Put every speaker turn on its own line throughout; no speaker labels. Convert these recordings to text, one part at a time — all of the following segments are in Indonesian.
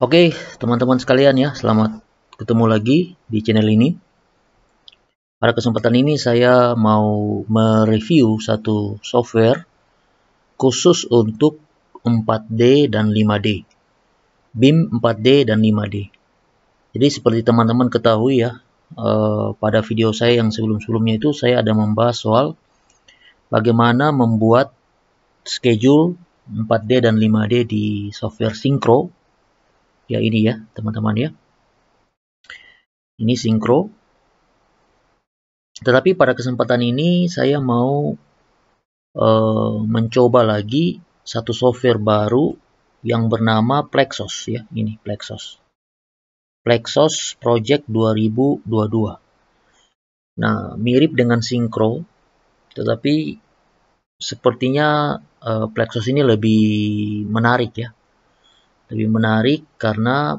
Oke, teman-teman sekalian ya, selamat ketemu lagi di channel ini. Pada kesempatan ini saya mau mereview satu software khusus untuk 4D dan 5D. BIM 4D dan 5D. Jadi seperti teman-teman ketahui ya, pada video saya yang sebelum-sebelumnya itu saya ada membahas soal bagaimana membuat schedule 4D dan 5D di software Syncro. Ya ini ya, teman-teman ya. Ini Syncro. Tetapi pada kesempatan ini saya mau mencoba lagi satu software baru yang bernama Plexos ya. Ini Plexos Project 2022. Nah, mirip dengan Syncro, tetapi sepertinya Plexos ini lebih menarik ya. Lebih menarik karena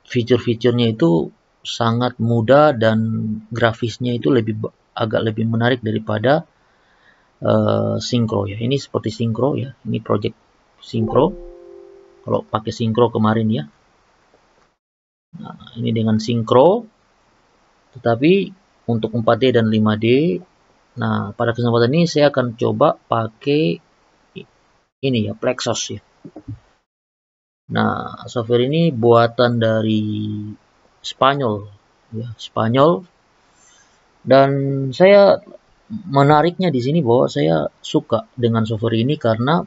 fitur-fiturnya itu sangat mudah dan grafisnya itu agak lebih menarik daripada Syncro ya. Ini seperti Syncro ya. Ini project Syncro. Kalau pakai Syncro kemarin ya. Nah, ini dengan Syncro. Tetapi untuk 4D dan 5D. Nah, pada kesempatan ini saya akan coba pakai ini ya, Plexos ya. Nah, software ini buatan dari Spanyol ya, Spanyol. Dan saya menariknya di sini bahwa saya suka dengan software ini karena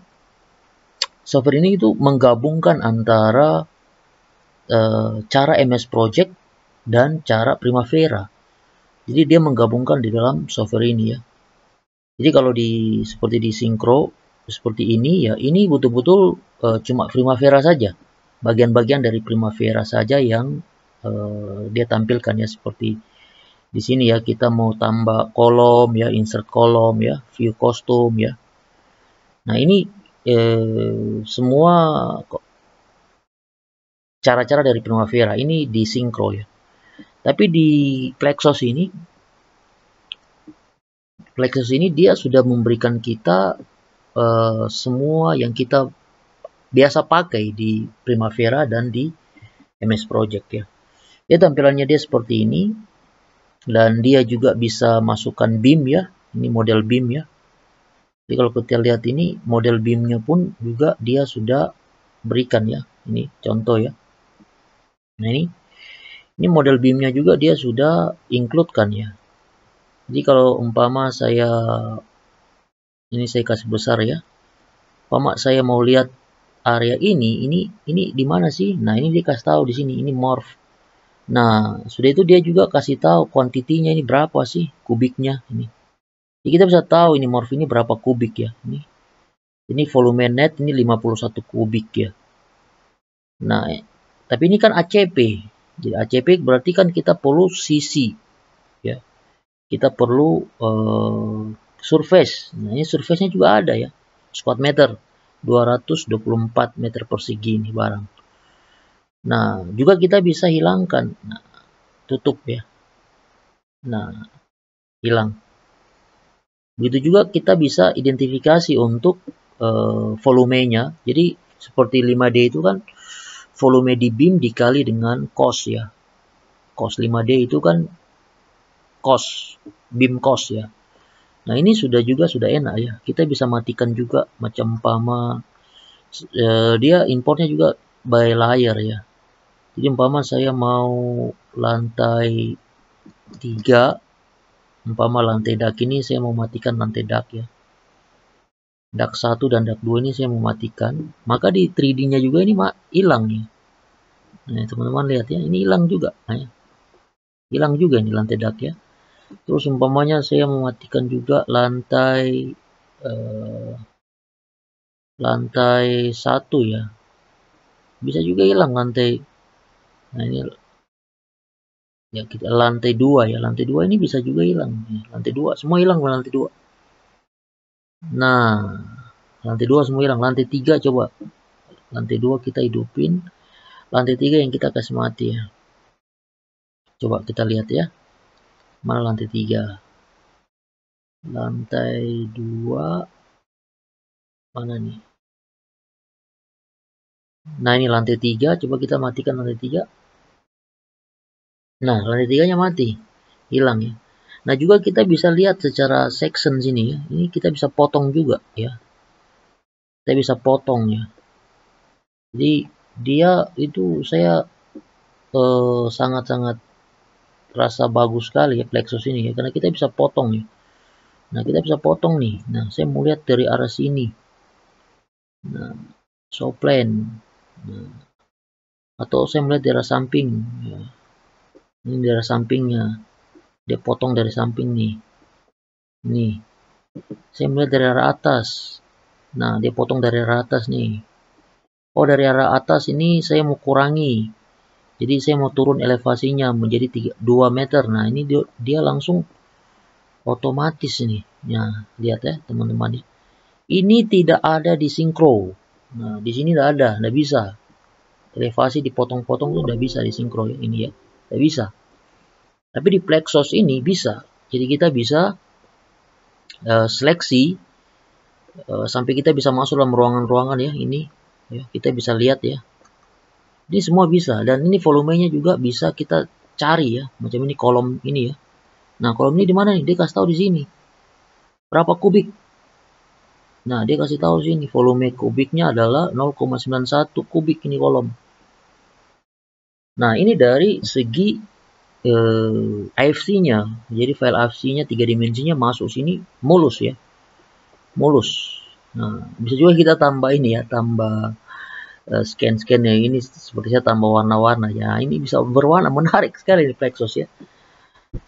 software ini itu menggabungkan antara cara MS Project dan cara Primavera. Jadi dia menggabungkan di dalam software ini ya. Jadi kalau seperti di Syncro seperti ini ya, ini betul-betul cuma Primavera saja. Bagian-bagian dari Primavera saja yang dia tampilkan ya, seperti di sini ya, kita mau tambah kolom ya, insert kolom ya, view custom ya. Nah, ini semua cara-cara dari Primavera ini di Syncro ya. Tapi di Plexos ini dia sudah memberikan kita semua yang kita biasa pakai di Primavera dan di MS Project ya. Dia tampilannya dia seperti ini, dan dia juga bisa masukkan BIM ya. Ini model BIM ya. Jadi kalau kita lihat ini model BIM-nya pun juga dia sudah berikan ya. Ini contoh ya. Nah, ini model BIM-nya juga dia sudah include-kan ya. Jadi kalau umpama ini saya kasih besar ya. Umpama saya mau lihat area ini di mana sih? Nah, ini dia kasih tahu di sini, ini morph. Nah, sudah itu dia juga kasih tahu kuantitinya ini berapa sih kubiknya ini. Jadi kita bisa tahu ini morph ini berapa kubik ya. Ini volume net ini 51 kubik ya. Nah, tapi ini kan ACP. Jadi ACP berarti kan kita perlu CC ya. Kita perlu surface. Nah, ini surface-nya juga ada ya. Square meter 224 meter persegi ini barang. Nah, juga kita bisa hilangkan. Nah, tutup ya. Nah, hilang. Begitu juga kita bisa identifikasi untuk volumenya. Jadi seperti 5D itu kan volume di BIM dikali dengan cos ya. Cos 5D itu kan cos, BIM cos ya. Nah, ini sudah enak ya. Kita bisa matikan juga macam umpama dia importnya juga by layer ya. Jadi umpama saya mau lantai 3, umpama lantai dak ini saya mau matikan lantai dak ya. Dak 1 dan dak 2 ini saya mau matikan. Maka di 3D-nya juga ini hilang ya. Nah, teman-teman lihat ya, ini hilang juga. Nah, ya. Hilang juga ini lantai dak ya. Terus umpamanya saya mematikan juga lantai 1 ya. Bisa juga hilang lantai. Nah, ini ya, kita lantai 2 ya. Lantai 2 ini bisa juga hilang. Lantai 2 semua hilang lantai 2. Nah, lantai 2 semua hilang. Lantai 3 coba. Lantai 2 kita hidupin. Lantai 3 yang kita kasih mati ya. Coba kita lihat ya. Mana lantai 3? Lantai 2 mana nih? Nah, ini lantai 3, coba kita matikan lantai 3. Nah, lantai 3-nya mati, hilang ya. Nah, juga kita bisa lihat secara section sini ya. Ini kita bisa potong juga ya. Kita bisa potong ya. Jadi dia itu saya sangat-sangat rasa bagus sekali ya Plexus ini ya, karena kita bisa potong ya. Nah, kita bisa potong nih. Nah, saya mau lihat dari arah sini. Nah, show plan. Nah, atau saya melihat dari arah samping ya. Ini dari arah sampingnya. Dia potong dari samping nih. Nih. Saya melihat dari arah atas. Nah, dia potong dari arah atas nih. Oh, dari arah atas ini saya mau kurangi. Jadi saya mau turun elevasinya menjadi 2 meter. Nah, ini dia langsung otomatis ini. Nah, lihat ya teman-teman. Ini tidak ada di sinkro. Nah, di sini tidak ada, tidak bisa. Elevasi dipotong-potong tuh tidak bisa di sinkro ya, ini ya. Tidak bisa. Tapi di Plexos ini bisa. Jadi kita bisa seleksi sampai kita bisa masuk dalam ruangan-ruangan ya, ini ya, kita bisa lihat ya. Ini semua bisa, dan ini volumenya juga bisa kita cari ya. Macam ini kolom ini ya. Nah, kolom ini di mana nih? Dia kasih tahu di sini. Berapa kubik? Nah, dia kasih tahu sini volume kubiknya adalah 0,91 kubik ini kolom. Nah, ini dari segi AFC-nya. Jadi file AFC-nya 3 dimensinya masuk sini mulus ya. Mulus. Nah, bisa juga kita tambah ini ya, tambah scan-scan ya. Ini seperti saya tambah warna-warna ya. Ini bisa berwarna, menarik sekali di Plexos ya.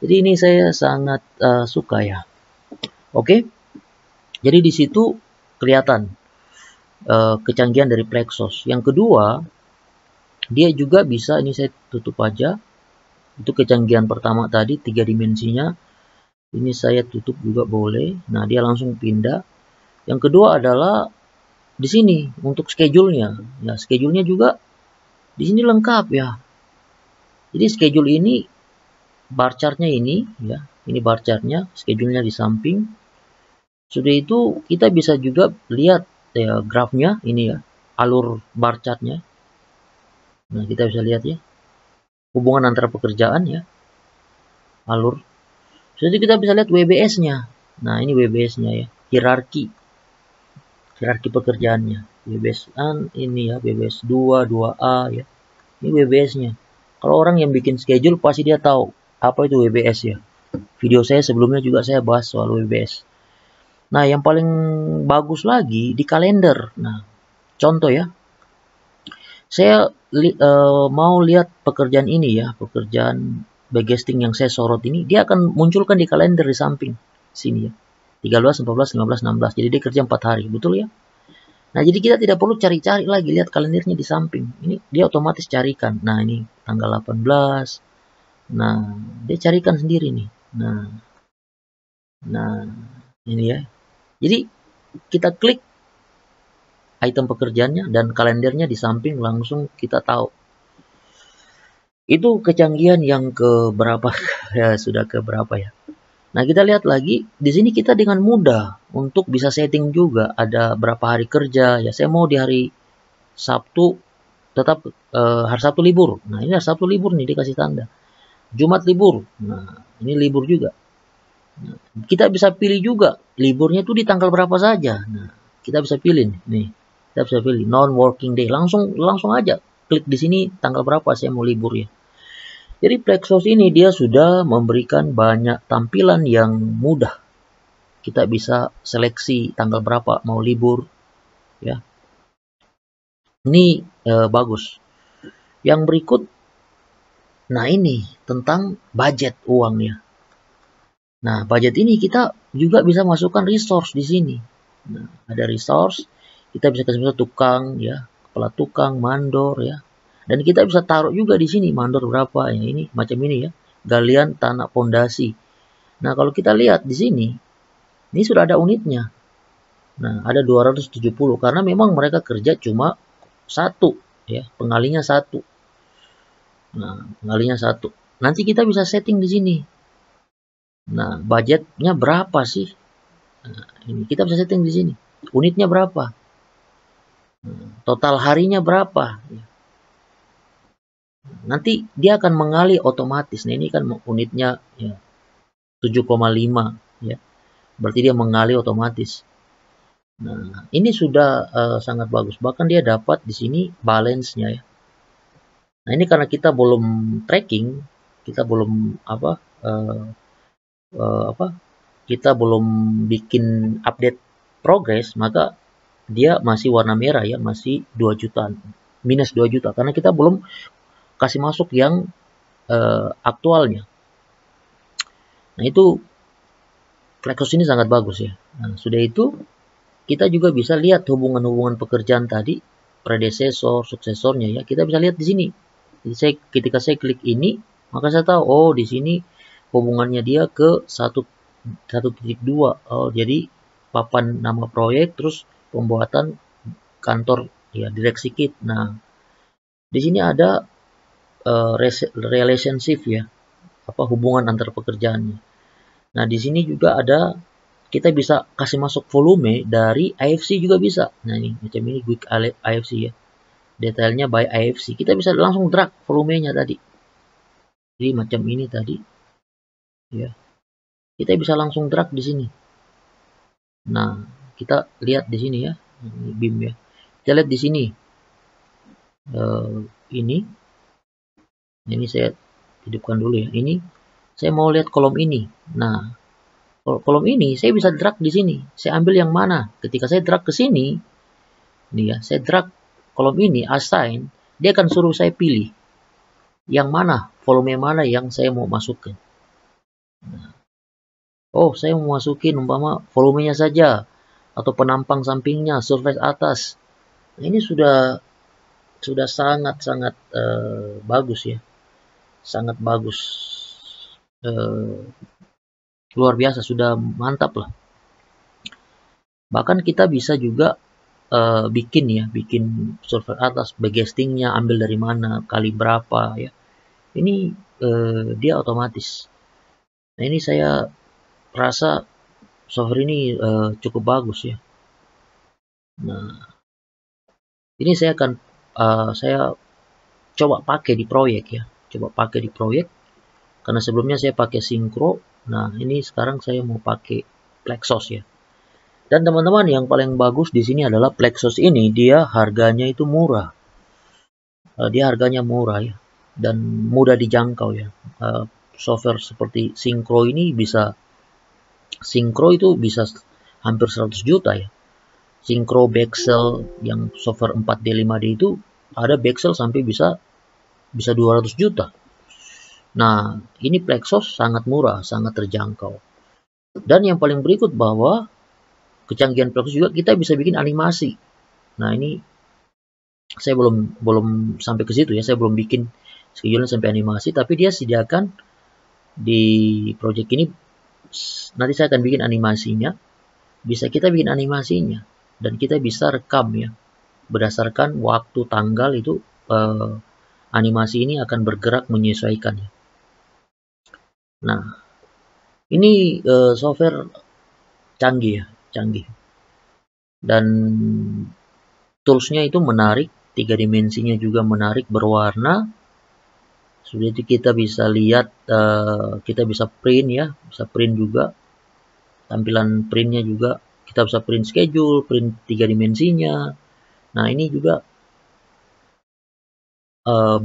Jadi ini saya sangat suka ya. Oke. Jadi di situ kelihatan kecanggihan dari Plexos. Yang kedua, dia juga bisa, ini saya tutup aja. Itu kecanggihan pertama tadi 3 dimensinya. Ini saya tutup juga boleh. Nah, dia langsung pindah. Yang kedua adalah di sini untuk schedule-nya. Ya, schedule-nya juga di sini lengkap ya. Jadi schedule ini bar chart-nya ini ya. Ini bar chart-nya, schedule-nya di samping. Sudah itu kita bisa juga lihat ya grafnya ini ya, alur bar chart-nya. Nah, kita bisa lihat ya. Hubungan antara pekerjaan ya. Alur. Jadi kita bisa lihat WBS-nya. Nah, ini WBS-nya ya. Hierarki pekerjaannya. WBS ini ya, WBS 2, 2A ya. Ini WBS-nya. Kalau orang yang bikin schedule pasti dia tahu apa itu WBS ya. Video saya sebelumnya juga saya bahas soal WBS. Nah, yang paling bagus lagi di kalender. Nah, contoh ya. Saya mau lihat pekerjaan ini ya, pekerjaan backcasting yang saya sorot ini, dia akan munculkan di kalender di samping sini ya. 13, 14, 15, 16. Jadi dia kerja 4 hari, betul ya? Nah, jadi kita tidak perlu cari-cari lagi, lihat kalendernya di samping. Ini dia otomatis carikan. Nah, ini tanggal 18. Nah, dia carikan sendiri nih. Nah, ini ya. Jadi kita klik item pekerjaannya dan kalendernya di samping, langsung kita tahu. Itu kecanggihan yang keberapa ya, sudah keberapa ya. Nah, kita lihat lagi di sini kita dengan mudah untuk bisa setting juga ada berapa hari kerja ya. Saya mau di hari Sabtu tetap hari Sabtu libur. Nah, ini hari Sabtu libur nih dikasih tanda. Jumat libur. Nah, ini libur juga. Nah, kita bisa pilih juga liburnya itu di tanggal berapa saja. Nah, kita bisa pilih nih. Kita bisa pilih non working day. Langsung aja klik di sini tanggal berapa saya mau libur ya. Jadi Plexos ini dia sudah memberikan banyak tampilan yang mudah. Kita bisa seleksi tanggal berapa mau libur ya. Ini bagus. Yang berikut, nah ini tentang budget uangnya. Nah, budget ini kita juga bisa masukkan resource di sini. Nah, ada resource, kita bisa kasih tukang ya, kepala tukang, mandor ya. Dan kita bisa taruh juga di sini mandor berapa ya, ini macam ini ya. Galian tanah pondasi. Nah, kalau kita lihat di sini, ini sudah ada unitnya. Nah, ada 270 karena memang mereka kerja cuma satu ya, pengalinya satu. Nah, pengalinya satu. Nanti kita bisa setting di sini. Nah, budgetnya berapa sih? Nah, ini kita bisa setting di sini. Unitnya berapa? Total harinya berapa. Nanti dia akan mengalir otomatis. Nah ini kan unitnya ya, 7,5 ya. Berarti dia mengalir otomatis. Nah, ini sudah sangat bagus. Bahkan dia dapat di sini balance-nya ya. Nah, ini karena kita belum tracking, kita belum kita belum bikin update progress, maka dia masih warna merah ya, masih 2 juta, minus 2 juta karena kita belum kasih masuk yang aktualnya. Nah, itu Plexos ini sangat bagus ya. Nah, sudah itu kita juga bisa lihat hubungan-hubungan pekerjaan tadi, predesesor, suksesornya ya. Kita bisa lihat di sini. Jadi ketika saya klik ini, maka saya tahu oh di sini hubungannya dia ke 1.2. Oh, jadi papan nama proyek terus pembuatan kantor ya direksi kit. Nah, di sini ada relationship ya, hubungan antar pekerjaannya. Nah, di sini juga ada kita bisa kasih masuk volume dari IFC juga bisa. Nah, ini macam ini quick IFC ya. Detailnya by IFC. Kita bisa langsung drag volumenya tadi. Jadi macam ini tadi. Ya. Kita bisa langsung drag di sini. Nah, kita lihat di sini ya. Ini BIM ya. Kita lihat di sini. Ini. Ini saya hidupkan dulu ya. Ini saya mau lihat kolom ini. Nah, kolom ini saya bisa drag di sini. Saya ambil yang mana? Ketika saya drag ke sini, nih ya, saya drag kolom ini assign, dia akan suruh saya pilih yang mana, volume mana yang saya mau masukkan. Nah, oh, saya mau masukin umpama volumenya saja atau penampang sampingnya, surface atas. Nah, ini sudah sangat-sangat bagus ya. Sangat bagus. Luar biasa, sudah mantap lah. Bahkan kita bisa juga bikin surface atas, backcastingnya ambil dari mana, kali berapa ya. Ini dia otomatis. Nah, ini saya rasa software ini cukup bagus ya. Nah, ini saya akan saya coba pakai di proyek ya. Coba pakai di proyek. Karena sebelumnya saya pakai Syncro. Nah, ini sekarang saya mau pakai Plexos ya. Dan teman-teman yang paling bagus di sini adalah Plexos ini dia harganya itu murah. Dia harganya murah ya dan mudah dijangkau ya. Software seperti Syncro ini Syncro itu bisa hampir 100 juta ya. Syncro, Bexel yang software 4D 5D itu ada Bexel sampai bisa 200 juta. Nah, ini Plexos sangat murah, sangat terjangkau. Dan yang paling berikut bahwa kecanggihan Plexos juga kita bisa bikin animasi. Nah, ini saya belum sampai ke situ ya, saya belum bikin schedule sampai animasi, tapi dia sediakan di project ini nanti saya akan bikin animasinya. Bisa kita bikin animasinya dan kita bisa rekam ya. Berdasarkan waktu tanggal itu animasi ini akan bergerak menyesuaikan ya. Nah, ini software canggih ya, canggih. Dan toolsnya itu menarik, 3 dimensinya juga menarik, berwarna. Sudah itu kita bisa lihat, kita bisa print ya, bisa print juga. Tampilan printnya juga, kita bisa print schedule, print 3 dimensinya. Nah, ini juga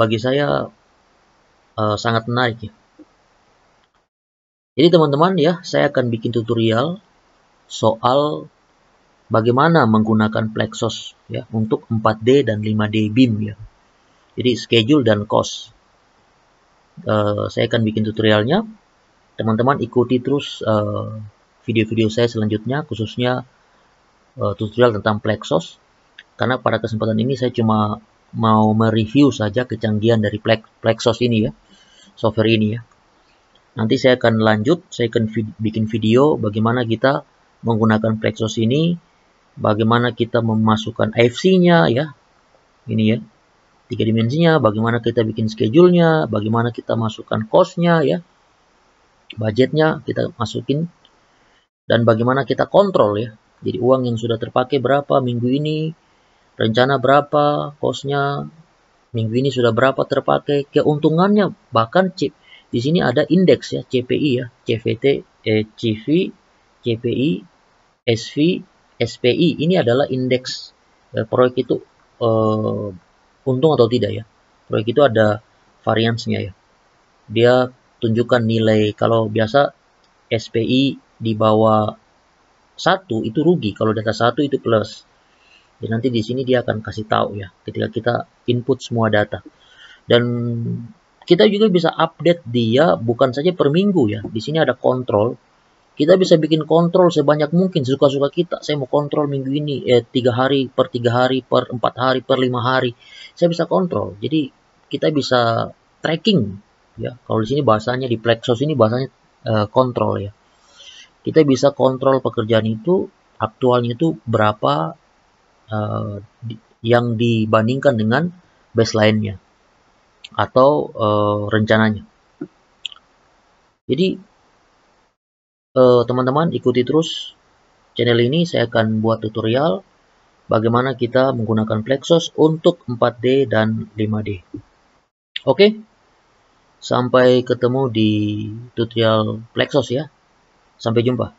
bagi saya sangat menarik ya. Jadi teman-teman ya, saya akan bikin tutorial soal bagaimana menggunakan Plexos ya untuk 4D dan 5D BIM ya. Jadi schedule dan cost. Saya akan bikin tutorialnya. Teman-teman ikuti terus video-video saya selanjutnya, khususnya tutorial tentang Plexos. Karena pada kesempatan ini saya cuma mau mereview saja kecanggihan dari Plexos ini ya, software ini ya. Nanti saya akan lanjut, saya akan bikin video bagaimana kita menggunakan Plexos ini, bagaimana kita memasukkan IFC-nya ya, ini ya, 3 dimensinya, bagaimana kita bikin schedule-nya, bagaimana kita masukkan cost-nya ya, budgetnya kita masukin, dan bagaimana kita kontrol ya. Jadi uang yang sudah terpakai berapa minggu ini, rencana berapa, cost-nya minggu ini sudah berapa terpakai, keuntungannya, bahkan di sini ada indeks ya, CPI ya, CVT, CV, CPI, SV, SPI. Ini adalah indeks proyek itu untung atau tidak ya. Proyek itu ada variansnya ya. Dia tunjukkan nilai, kalau biasa SPI di bawah 1 itu rugi, kalau data 1 itu plus. Jadi nanti di sini dia akan kasih tahu ya ketika kita input semua data. Dan kita juga bisa update dia bukan saja per minggu ya. Di sini ada kontrol. Kita bisa bikin kontrol sebanyak mungkin suka-suka kita. Saya mau kontrol minggu ini 3 hari, per 4 hari, per 5 hari. Saya bisa kontrol. Jadi kita bisa tracking ya. Kalau di sini bahasanya di Plexos ini bahasanya kontrol ya. Kita bisa kontrol pekerjaan itu aktualnya itu berapa yang dibandingkan dengan baseline-nya atau rencananya. Jadi teman-teman ikuti terus channel ini, saya akan buat tutorial bagaimana kita menggunakan Plexos untuk 4D dan 5D. Oke, sampai ketemu di tutorial Plexos ya. Sampai jumpa.